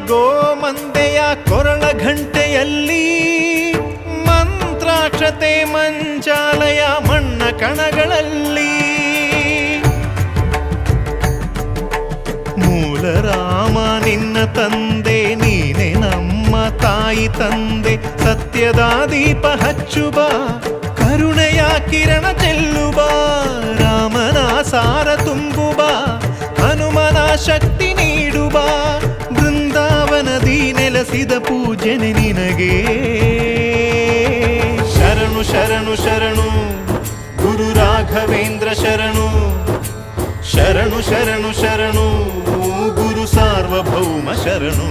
ಗೋಮಂದೆಯ ಕೊರಳ ಘಂಟೆಯಲ್ಲಿ ಮಂತ್ರಾಕ್ಷತೆ ಮಂಚಾಲಯ ಮಣ್ಣ ಕಣಗಳಲ್ಲಿ ಮೂಲ ರಾಮ ನಿನ್ನ ತಂದೆ ನೀನೆ ನಮ್ಮ ತಾಯಿ ತಂದೆ ಸತ್ಯದ ದೀಪ ಹಚ್ಚುಬ ಕರುಣೆಯ ಕಿರಣ ಚೆಲ್ಲುಬ ರಾಮನ ಸಾರ ತುಂಬುಬ ಹನುಮನ ಶಕ್ತಿ ನೀಡುಬ ಬೃಂದಾವನದಿ ನೆಲೆಸಿದ ಪೂಜನೆ ನಿನಗೆ ಶರಣು ಶರಣು ಶರಣು ಗುರು ರಾಘವೇಂದ್ರ ಶರಣು ಶರಣು ಶರಣು ಶರಣು ಗುರು ಸಾರ್ವಭೌಮ ಶರಣು